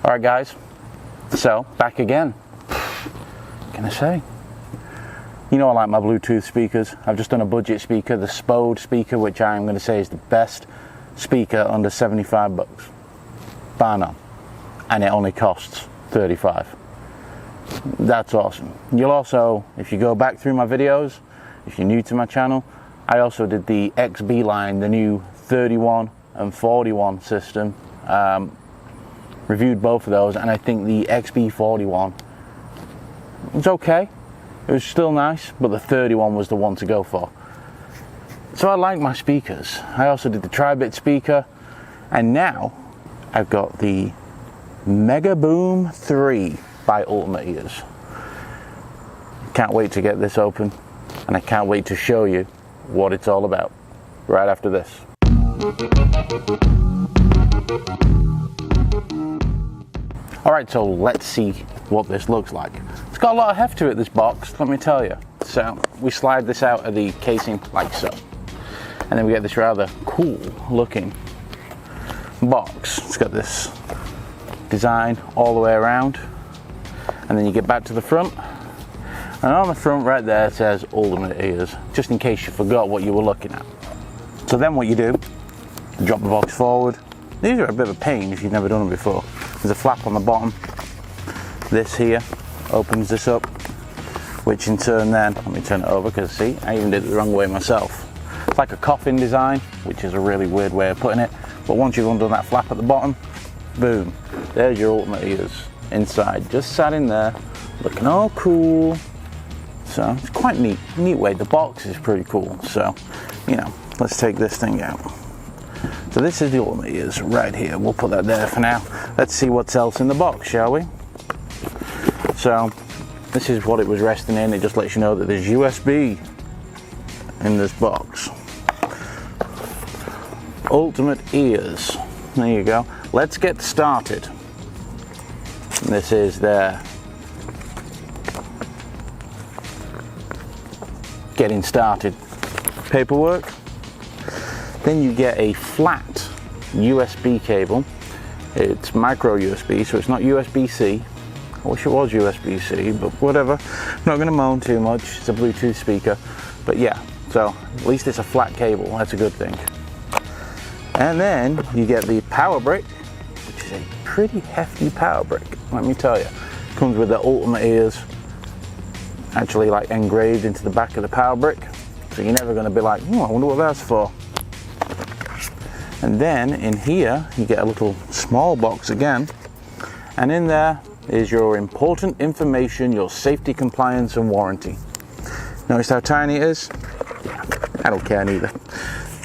Alright guys, so back again. What can I say? You know I like my Bluetooth speakers. I've just done a budget speaker, the Spode speaker, which I'm going to say is the best speaker under 75 bucks. Bar none. And it only costs 35. That's awesome. You'll also, if you go back through my videos, if you're new to my channel, I also did the XB line, the new 31 and 41 system. Reviewed both of those, and I think the XB41 was okay. It was still nice, but the 31 was the one to go for. So I like my speakers. I also did the Tri-Bit speaker, and now I've got the Megaboom 3 by Ultimate Ears. Can't wait to get this open, and I can't wait to show you what it's all about right after this. Alright, so let's see what this looks like. It's got a lot of heft to it, this box, let me tell you. So we slide this out of the casing like so. And then we get this rather cool looking box. It's got this design all the way around. And then you get back to the front. And on the front right there it says Ultimate Ears, just in case you forgot what you were looking at. So then what you do, you drop the box forward. These are a bit of a pain if you've never done them before. There's a flap on the bottom. This here opens this up, which in turn then, let me turn it over because see, I even did it the wrong way myself. It's like a coffin design, which is a really weird way of putting it. But once you've undone that flap at the bottom, boom, there's your Ultimate Ears inside, just sat in there, looking all cool. So it's quite neat way. The box is pretty cool. So, you know, let's take this thing out. So this is the Ultimate Ears right here. We'll put that there for now. Let's see what's else in the box, shall we? So this is what it was resting in. It just lets you know that there's USB in this box. Ultimate Ears. There you go. Let's get started. This is their getting started paperwork. Then you get a flat USB cable. It's micro USB, so it's not USB-C. I wish it was USB-C, but whatever. I'm not going to moan too much. It's a Bluetooth speaker. But yeah, so at least it's a flat cable. That's a good thing. And then you get the power brick, which is a pretty hefty power brick, let me tell you. Comes with the Ultimate Ears actually like engraved into the back of the power brick. So you're never going to be like, oh, I wonder what that's for. And then in here you get a little small box again, and in there is your important information, your safety, compliance and warranty. Notice how tiny it is? Yeah, I don't care neither.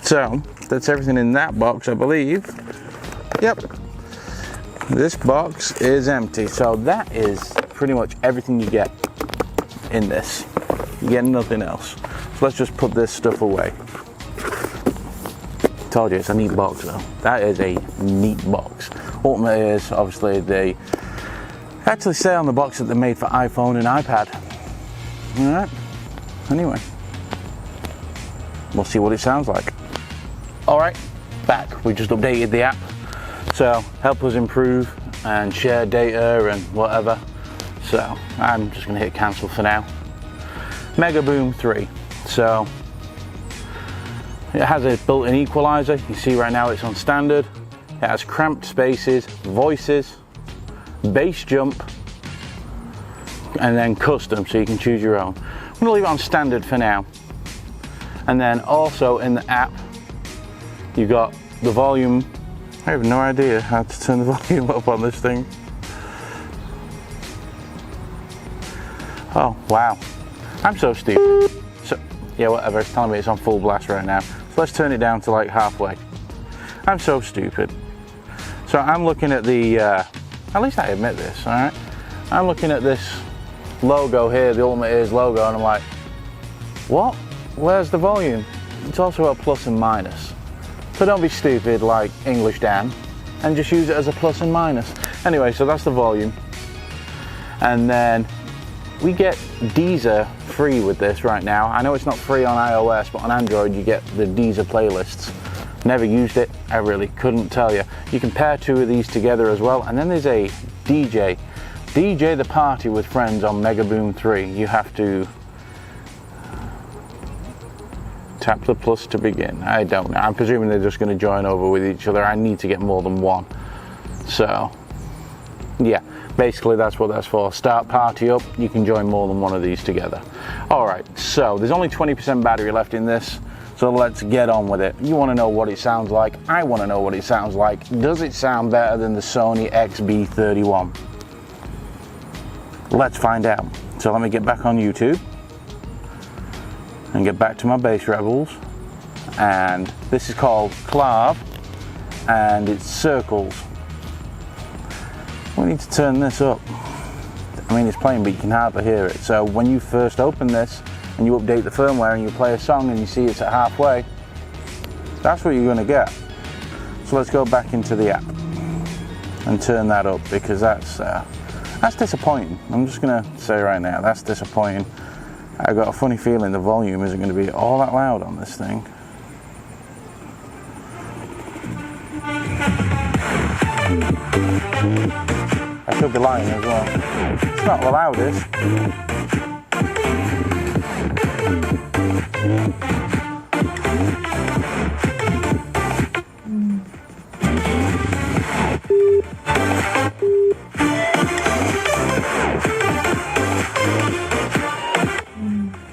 So that's everything in that box, I believe. Yep, this box is empty. So that is pretty much everything you get in this. You get nothing else. So let's just put this stuff away. Told you it's a neat box though. That is a neat box. Ultimate Ears, obviously they actually say on the box that they're made for iPhone and iPad. Alright, anyway, we'll see what it sounds like. Alright, back. We just updated the app. So help us improve and share data and whatever. So I'm just gonna hit cancel for now. Megaboom 3. So it has a built-in equalizer. You see right now it's on standard. It has cramped spaces, voices, bass jump, and then custom, so you can choose your own. I'm gonna leave it on standard for now. And then also in the app, you've got the volume. I have no idea how to turn the volume up on this thing. Oh, wow. I'm so stupid. So, yeah, whatever, it's telling me it's on full blast right now. So let's turn it down to like halfway. I'm so stupid. So I'm looking at the, at least I admit this, all right? I'm looking at this logo here, the Ultimate Ears logo, and I'm like, what? Where's the volume? It's also a plus and minus. So don't be stupid like English Dan, and just use it as a plus and minus. Anyway, so that's the volume. And then we get Deezer free with this right now. I know it's not free on iOS, but on Android you get the Deezer playlists. Never used it, I really couldn't tell you. You can pair two of these together as well, and then there's a DJ the party with friends on Megaboom 3. You have to tap the plus to begin. I don't know, I'm presuming they're just going to join over with each other. I need to get more than one. So yeah, basically that's what that's for. Start party up, you can join more than one of these together. Alright, so there's only 20% battery left in this, so let's get on with it. You want to know what it sounds like, I want to know what it sounds like. Does it sound better than the Sony XB31? Let's find out. So let me get back on YouTube and get back to my bass rebels, and this is called Clav and it's Circles. We need to turn this up. I mean, it's playing but you can hardly hear it. So when you first open this and you update the firmware and you play a song and you see it's at halfway, that's what you're going to get. So let's go back into the app and turn that up, because that's disappointing. I'm just going to say right now, that's disappointing. I got a funny feeling the volume isn't going to be all that loud on this thing. I could be lying as well. It's not the loudest.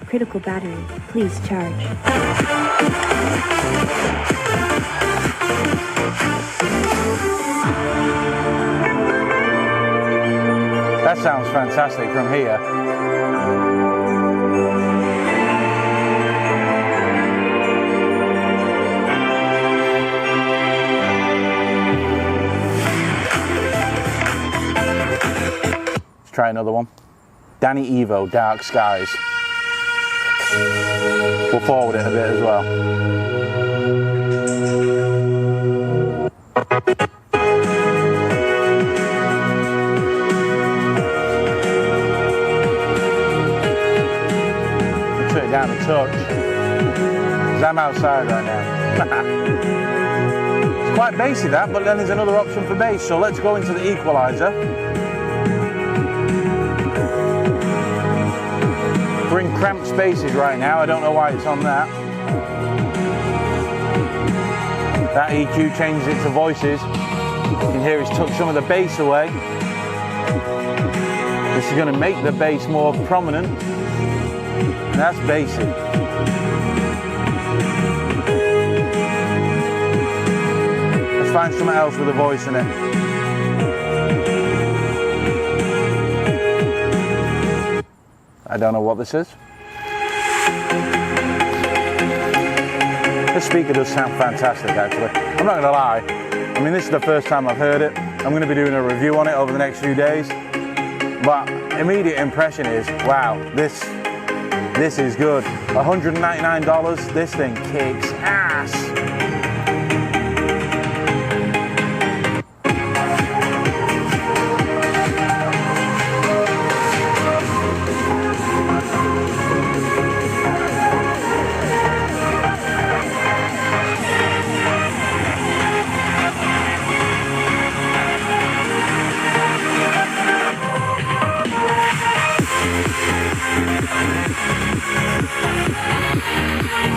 Critical battery, please charge. That sounds fantastic from here. Let's try another one. Danny Evo, Dark Skies. We'll forward it a bit as well. Turn it down a touch, because I'm outside right now. It's quite bassy that, but then there's another option for bass, so let's go into the equalizer. We're in cramped spaces right now, I don't know why it's on that. That EQ changes it to voices. You can hear it's took some of the bass away. This is going to make the bass more prominent. And that's basic. Let's find something else with a voice in it. I don't know what this is. This speaker does sound fantastic actually. I'm not going to lie. I mean, this is the first time I've heard it. I'm going to be doing a review on it over the next few days. But immediate impression is, wow, this is good. $199, this thing kicks ass.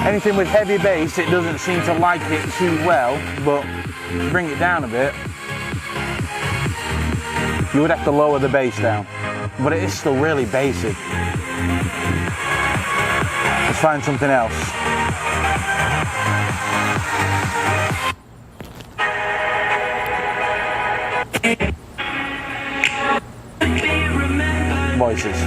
Anything with heavy bass, it doesn't seem to like it too well, but to bring it down a bit, you would have to lower the bass down. But it is still really basic. Let's find something else. Voices.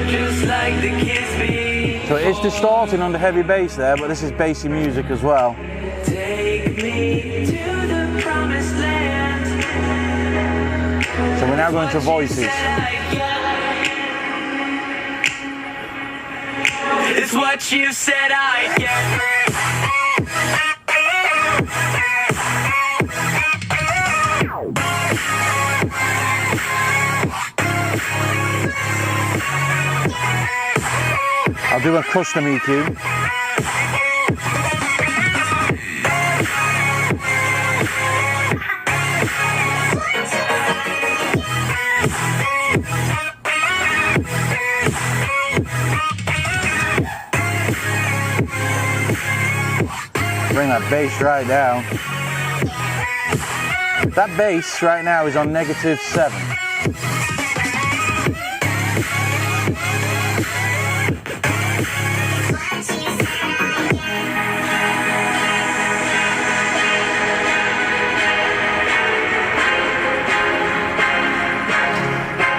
Just like the kids be. So it is distorting under heavy bass there, but this is bassy music as well. Take me to the promised land. So we're now going to voices. It's what you said I'd get. I'll do a custom EQ. that bass right now. That bass right now is on -7.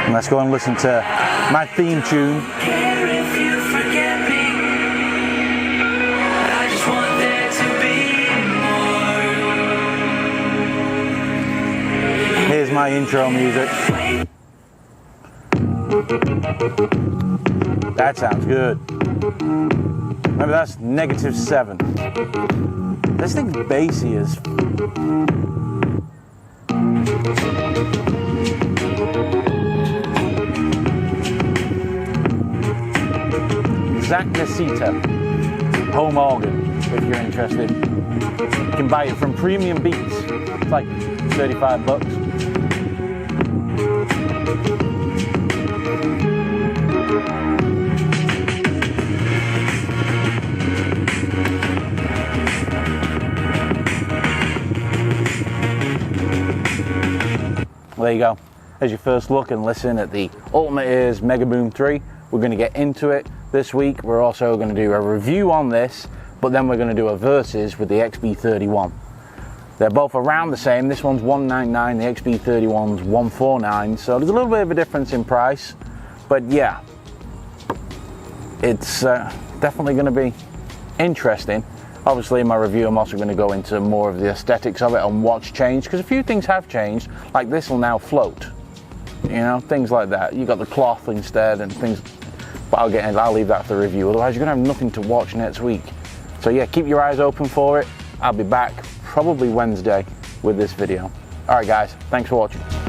And let's go and listen to my theme tune. Here's my intro music. That sounds good. Remember, that's -7. This thing's bassy as Zach Nasita home organ, if you're interested. You can buy it from Premium Beats. It's like 35 bucks. Well, there you go. As your first look and listen at the Ultimate Ears Megaboom 3. We're going to get into it this week. We're also going to do a review on this, but then we're going to do a versus with the XB31. They're both around the same. This one's $199, the XB31's $149, so there's a little bit of a difference in price, but yeah, it's definitely going to be interesting. Obviously in my review I'm also going to go into more of the aesthetics of it and what's changed, because a few things have changed, like this will now float, you know, things like that. You got the cloth instead and things, but I'll leave that for the review, otherwise you're going to have nothing to watch next week. So yeah, keep your eyes open for it. I'll be back probably Wednesday with this video. Alright guys, thanks for watching.